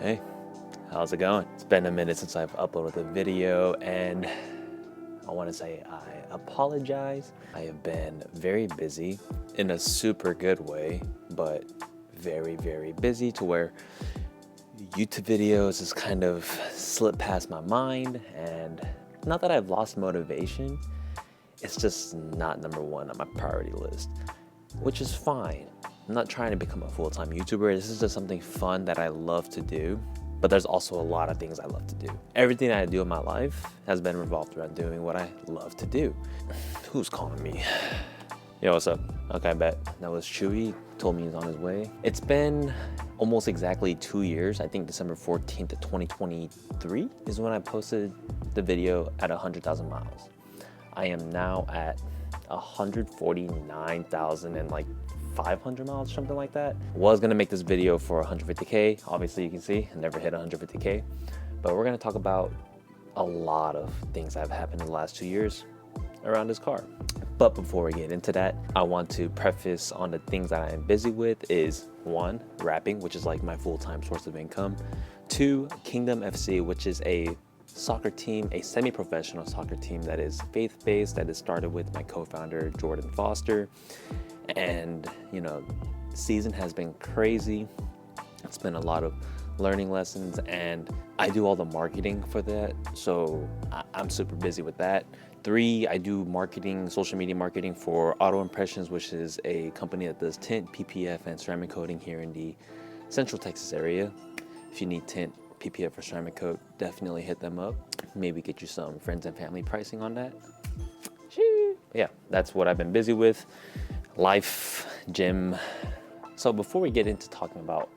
Hey, how's it going? It's been a minute since I've uploaded a video, and I want to say I apologize. I have been very busy in a super good way, but very, very busy to where YouTube videos has kind of slipped past my mind. And not that I've lost motivation, it's just not number one on my priority list, which is fine. I'm not trying to become a full-time YouTuber. This is just something fun that I love to do. But there's also a lot of things I love to do. Everything I do in my life has been revolved around doing what I love to do. Who's calling me? Yo, what's up? Okay, I bet. That was Chewy. Told me he's on his way. It's been almost exactly 2 years. I think December 14th of 2023 is when I posted the video at 100,000 miles. I am now at 149,000 and like 500 miles, something like that. Was gonna make this video for 150K. Obviously you can see I never hit 150K, but we're gonna talk about a lot of things that have happened in the last 2 years around this car. But before we get into that, I want to preface on the things that I am busy with is 1, rapping, which is like my full-time source of income. 2, Kingdom FC, which is a soccer team, a semi-professional soccer team that is faith-based, that is started with my co-founder Jordan Foster. And you know, season has been crazy. It's been a lot of learning lessons, and I do all the marketing for that, so I'm super busy with that. 3, I do marketing, social media marketing for Auto Impressions, which is a company that does tint, PPF, and ceramic coating here in the Central Texas area. If you need tint, PPF, or ceramic coat, definitely hit them up. Maybe get you some friends and family pricing on that. Yeah, that's what I've been busy with. Life, gym. So before we get into talking about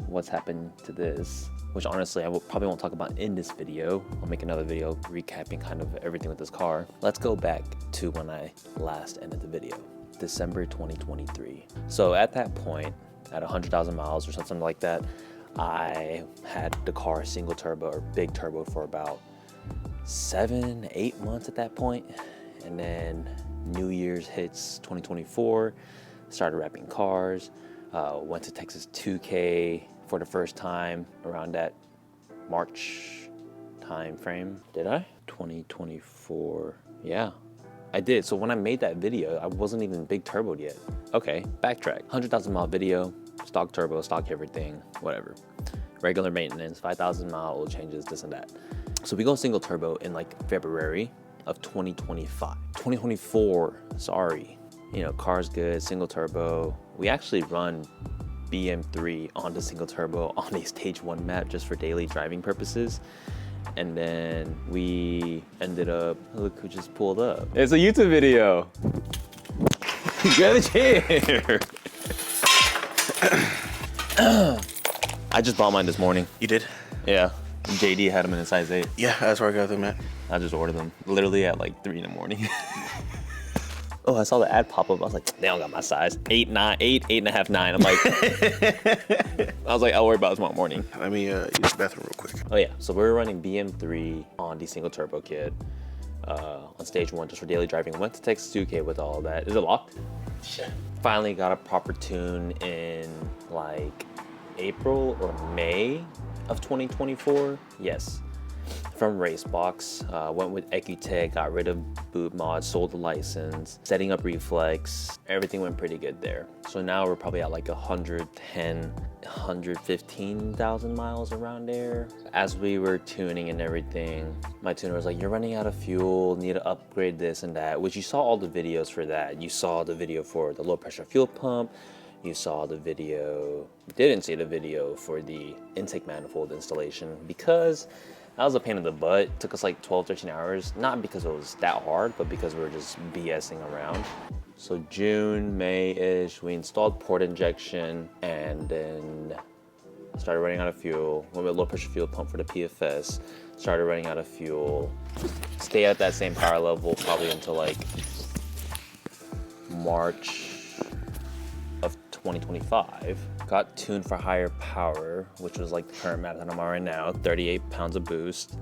what's happened to this, which honestly I probably won't talk about in this video, I'll make another video recapping kind of everything with this car. Let's go back to when I last ended the video, December 2023. So at that point, at 100,000 miles or something like that, I had the car single turbo or big turbo for about 7-8 months at that point. And then New Year's hits 2024, started wrapping cars, went to Texas 2K for the first time around that March time frame. Did I? 2024, yeah, I did. So when I made that video, I wasn't even big turboed yet. Okay, backtrack. 100,000 mile video, stock turbo, stock everything, whatever. Regular maintenance, 5,000 mile oil changes, this and that. So we go single turbo in like February of 2025. 2024, sorry. You know, car's good, single turbo. We actually run BM3 on the single turbo on a stage 1 map just for daily driving purposes. And then we ended up, look who just pulled up. It's a YouTube video. Get a chair. I just bought mine this morning. You did? Yeah. JD had them in a size 8. Yeah, that's where I got them, man. I just ordered them literally at like 3 in the morning. Oh, I saw the ad pop up. I was like, they don't got my size. 8, 9, 8, 8.5, 9. I'm like, I was like, I'll worry about it tomorrow morning. Let me use the bathroom real quick. Oh yeah, so we were running BM3 on the single turbo kit on stage 1 just for daily driving. Went to Texas 2K with all of that. Is it locked? Sure. Finally got a proper tune in like April or May of 2024. Yes, from Racebox. Went with Ecutech, got rid of boot mods, sold the license, setting up reflex. Everything went pretty good there. So now we're probably at like 110, 115,000 miles around there. As we were tuning and everything, my tuner was like, you're running out of fuel, need to upgrade this and that, which you saw all the videos for that. You saw the video for the low pressure fuel pump. You saw the video, didn't see the video for the intake manifold installation because that was a pain in the butt. It took us like 12-13 hours, not because it was that hard, but because we were just BSing around. So June, May-ish, we installed port injection and then started running out of fuel. Went with low pressure fuel pump for the PFS, started running out of fuel. Stay at that same power level probably until like March of 2025. Got tuned for higher power, which was like the current map that I'm on right now, 38 pounds of boost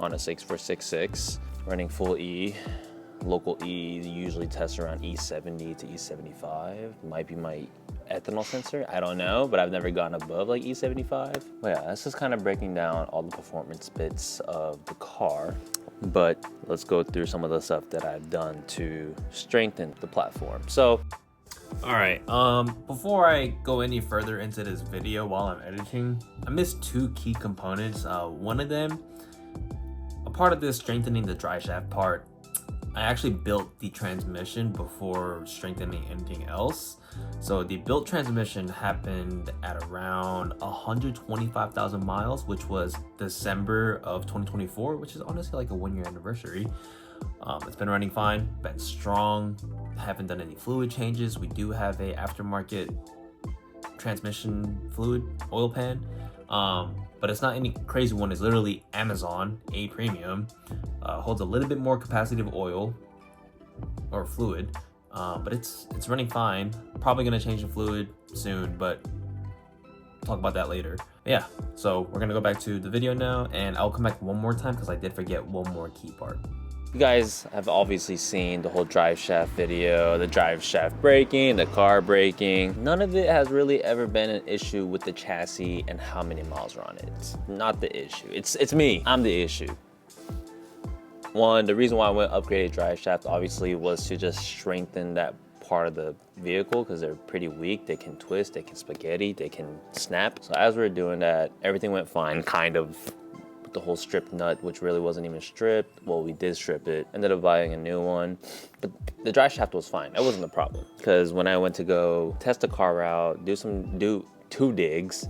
on a 6466, running full E. Local E usually tests around E70 to E75. Might be my ethanol sensor. I don't know, but I've never gone above like E75. But yeah, this is kind of breaking down all the performance bits of the car. But let's go through some of the stuff that I've done to strengthen the platform. So, all right, before I go any further into this video while I'm editing, I missed two key components. One of them, a part of this strengthening the drive shaft part, I actually built the transmission before strengthening anything else. So the built transmission happened at around 125,000 miles, which was December of 2024, which is honestly like a 1-year anniversary. It's been running fine, been strong, haven't done any fluid changes. We do have a aftermarket transmission fluid oil pan, but it's not any crazy one. It's literally Amazon A premium. Holds a little bit more capacity of oil or fluid, but it's running fine. Probably gonna change the fluid soon, but talk about that later. Yeah, so we're gonna go back to the video now, and I'll come back one more time because I did forget one more key part. you guys have obviously seen the whole drive shaft video, the drive shaft braking, the car braking. None of it has really ever been an issue with the chassis and how many miles are on it. It's not the issue. It's me. I'm the issue. One, the reason why I went upgraded drive shaft obviously was to just strengthen that part of the vehicle because they're pretty weak. They can twist, they can spaghetti, they can snap. So as we were doing that, everything went fine, kind of. The whole strip nut, which really wasn't even stripped. Well, we did strip it, ended up buying a new one, but the drive shaft was fine. That wasn't the problem, because when I went to go test the car out, do two digs,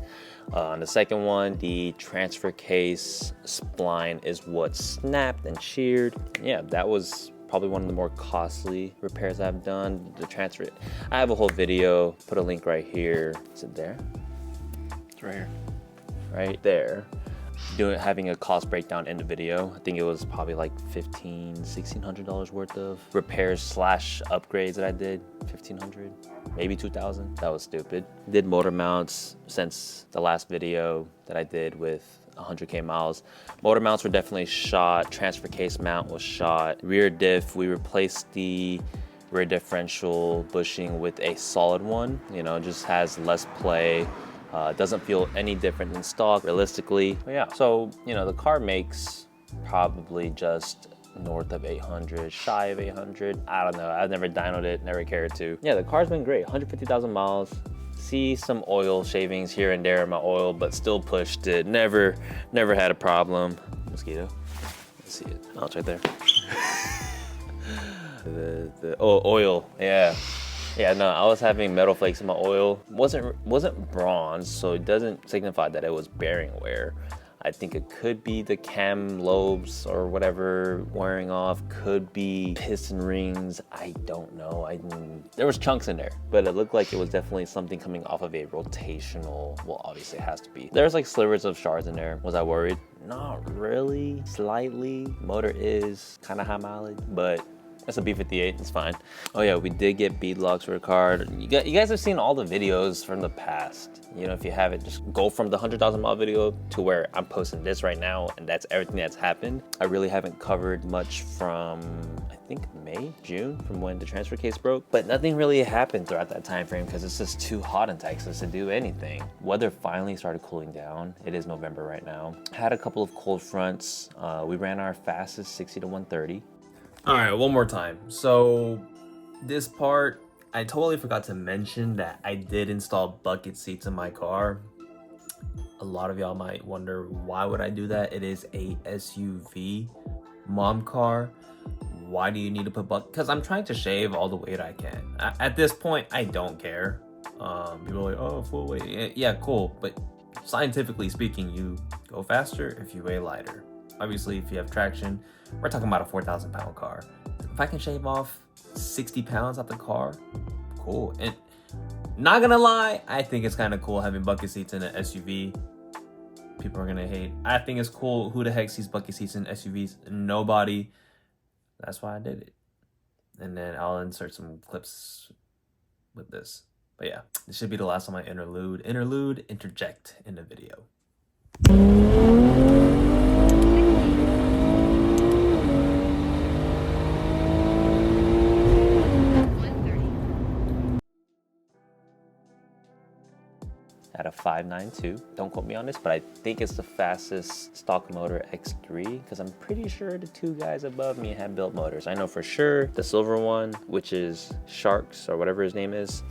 on the second one, the transfer case spline is what snapped and sheared. Yeah, that was probably one of the more costly repairs I've done. The transfer, I have a whole video, put a link right here. Is it there? It's right here. Right there. Having a cost breakdown in the video. I think it was probably like $1,600 worth of repairs slash upgrades that I did. 1,500, maybe 2,000. That was stupid. Did motor mounts since the last video that I did with 100K miles. Motor mounts were definitely shot. Transfer case mount was shot. Rear diff, we replaced the rear differential bushing with a solid one. You know, just has less play. Doesn't feel any different than stock, realistically. But yeah, so, you know, the car makes probably just north of 800, shy of 800. I don't know, I've never dynoed it, never cared to. Yeah, the car's been great, 150,000 miles. See some oil shavings here and there in my oil, but still pushed it. Never had a problem. Mosquito, let's see it. Oh, it's right there. Oil, yeah. Yeah, no, I was having metal flakes in my oil. Wasn't bronze, so it doesn't signify that it was bearing wear. I think it could be the cam lobes or whatever wearing off. Could be piston rings. I don't know. There was chunks in there, but it looked like it was definitely something coming off of a rotational. Well, obviously it has to be. There's like slivers of shards in there. Was I worried? Not really. Slightly. Motor is kind of high mileage, but that's a B58, it's fine. Oh yeah, we did get bead locks for a car. You guys have seen all the videos from the past. You know, if you haven't, just go from the 100,000 mile video to where I'm posting this right now, and that's everything that's happened. I really haven't covered much from, I think May, June, from when the transfer case broke, but nothing really happened throughout that time frame because it's just too hot in Texas to do anything. Weather finally started cooling down. It is November right now. Had a couple of cold fronts. We ran our fastest 60 to 130. All right, one more time. So this part, I totally forgot to mention that I did install bucket seats in my car. A lot of y'all might wonder, why would I do that? It is a SUV mom car. Why do you need to put bucket? Because I'm trying to shave all the weight I can. At this point, I don't care. People are like, oh, full weight. Yeah, cool. But scientifically speaking, you go faster if you weigh lighter. Obviously, if you have traction, we're talking about a 4,000 pound car. If I can shave off 60 pounds off the car, cool. And not gonna lie, I think it's kind of cool having bucket seats in an SUV. People are gonna hate. I think it's cool. Who the heck sees bucket seats in SUVs? Nobody. That's why I did it. And then I'll insert some clips with this. But yeah, this should be the last of my interlude. Interject in the video. at a 592. Don't quote me on this, but I think it's the fastest stock motor X3 because I'm pretty sure the two guys above me had built motors. I know for sure the silver one, which is Sharks or whatever his name is,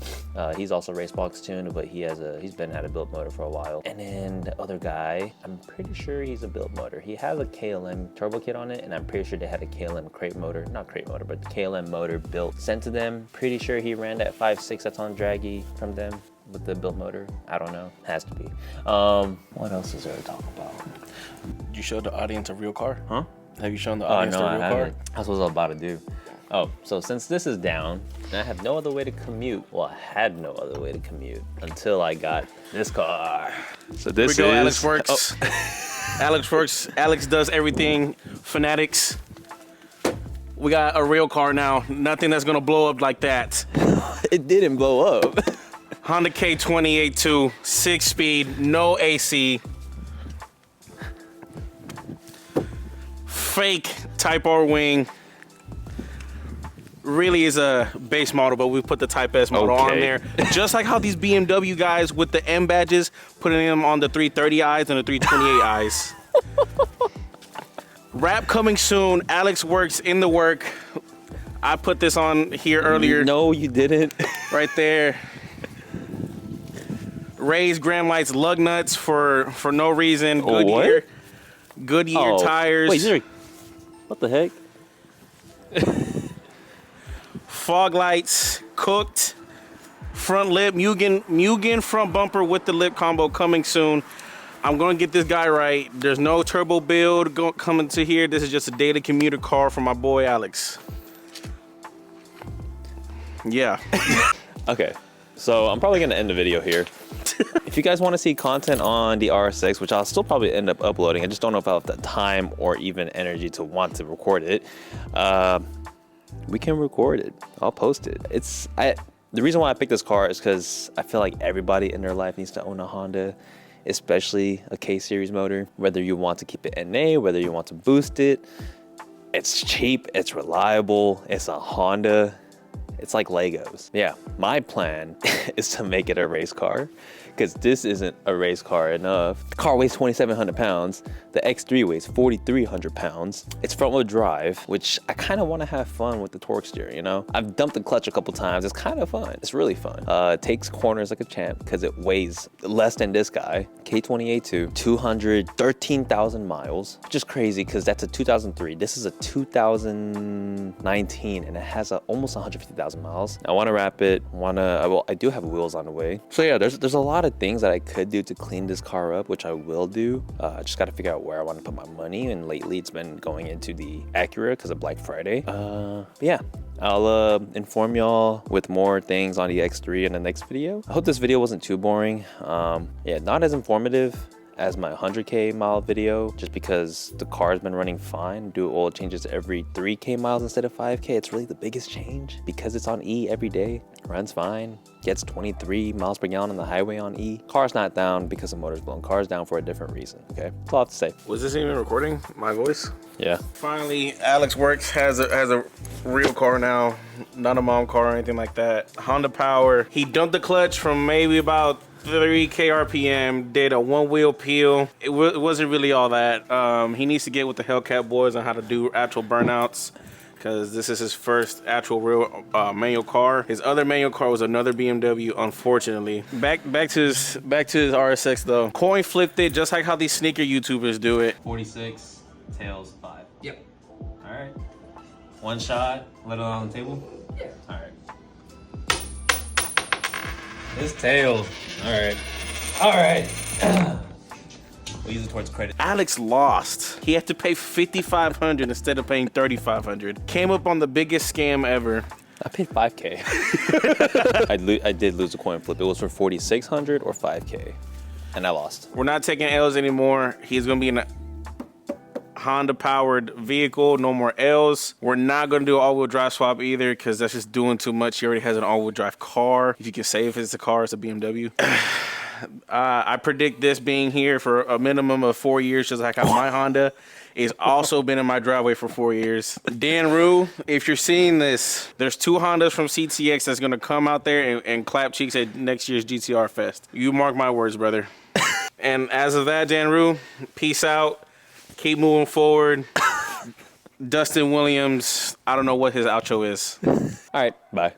he's also race box tuned, but he's been had a built motor for a while. And then the other guy, I'm pretty sure he's a built motor. He has a KLM turbo kit on it, and I'm pretty sure they had a KLM crate motor, not crate motor, but the KLM motor built, sent to them. Pretty sure he ran that 5.6 that's on Draggy from them with the built motor. I don't know, has to be. What else is there to talk about? You showed the audience a real car? Huh? Have you shown the audience no, a real I car? haven't. That's what I was about to do. Oh, so since this is down, and I have no other way to commute, well, I had no other way to commute until I got this car. So this Here we go, is... Alex Works. Oh. Alex Works. Alex does everything. Fanatics. We got a real car now. Nothing that's gonna blow up like that. It didn't blow up. Honda K28-2, 6-speed, no AC. Fake Type R wing. Really is a base model, but we put the Type S model on there. Just like how these BMW guys with the M badges, putting them on the 330i's and the 328i's. Wrap coming soon. Alex Works in the work. I put this on here earlier. No, you didn't. Right there. Raised Graham Lights lug nuts for no reason. Goodyear. Goodyear tires. Wait, what the heck? Fog lights, cooked. Front lip, Mugen front bumper with the lip combo coming soon. I'm gonna get this guy right. There's no turbo build coming to here. This is just a daily commuter car for my boy Alex. Yeah. Okay, so I'm probably gonna end the video here. If you guys want to see content on the RSX, which I'll still probably end up uploading, I just don't know if I'll have the time or even energy to want to record it. We can record it. I'll post it. The reason why I picked this car is because I feel like everybody in their life needs to own a Honda, especially a K-Series motor. Whether you want to keep it NA, whether you want to boost it, it's cheap, it's reliable, it's a Honda. It's like Legos. Yeah, my plan is to make it a race car because this isn't a race car enough. The car weighs 2,700 pounds. The X3 weighs 4,300 pounds. It's front wheel drive, which I kind of want to have fun with the torque steer, you know? I've dumped the clutch a couple times. It's kind of fun. It's really fun. It takes corners like a champ because it weighs less than this guy. K28-2, 213,000 miles, which is crazy because that's a 2003. This is a 2019 and it has almost 150,000 miles. I want to wrap it. I do have wheels on the way. So yeah, there's a lot of things that I could do to clean this car up, which I will do. I just got to figure out where I want to put my money, and lately it's been going into the Acura because of Black Friday. Yeah, I'll inform y'all with more things on the X3 in the next video. I hope this video wasn't too boring. Yeah, not as informative as my 100K mile video, just because the car's been running fine. Do oil changes every 3K miles instead of 5K. It's really the biggest change because it's on E every day. Runs fine, gets 23 miles per gallon on the highway on E. Car's not down because the motor's blown. Car's down for a different reason, okay? That's all I have to say. Was this even recording my voice? Yeah. Finally, Alex Works has a real car now, not a mom car or anything like that. Honda Power. He dumped the clutch from maybe about 3K RPM, did a one wheel peel. It wasn't really all that. He needs to get with the Hellcat boys on how to do actual burnouts, because this is his first actual real manual car. His other manual car was another BMW, unfortunately. Back to his RSX though. Coin flipped it just like how these sneaker YouTubers do it. 46, tails 5. Yep. All right. One shot, let it on the table? Yeah. All right. This tails. All right. All right. We'll use it towards credit. Alex lost. He had to pay $5,500 instead of paying $3,500. Came up on the biggest scam ever. I paid 5K. I did lose a coin flip. It was for 4,600 or 5K, and I lost. We're not taking L's anymore. He's gonna be in a Honda powered vehicle, no more L's. We're not gonna do all-wheel drive swap either because that's just doing too much. He already has an all-wheel drive car. If you can say if it's a car, it's a BMW. I predict this being here for a minimum of 4 years, just like how my Honda It's also been in my driveway for 4 years. Dan Rue, if you're seeing this, there's 2 Hondas from CTX that's gonna come out there and clap cheeks at next year's GTR Fest. You mark my words, brother. And as of that, Dan Rue, peace out. Keep moving forward. Dustin Williams, I don't know what his outro is. All right, bye.